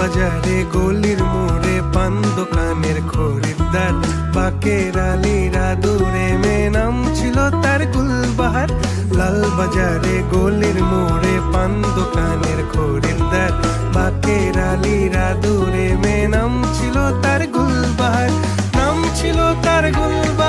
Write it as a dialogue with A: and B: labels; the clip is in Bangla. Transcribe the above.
A: বাজারে গলির মোড়ে পান দোকানের খরিদ্দার, বাকের আলীরা দূরে মেয়ে নাম ছিল তার গুলবাহার। লাল বাজারে গলির মোড়ে পান দোকানের খরিদ্দার, বাকের আলীরা দূরে মেয়ে নাম ছিল তার গুলবাহার, নাম ছিল তার গুলবাহার।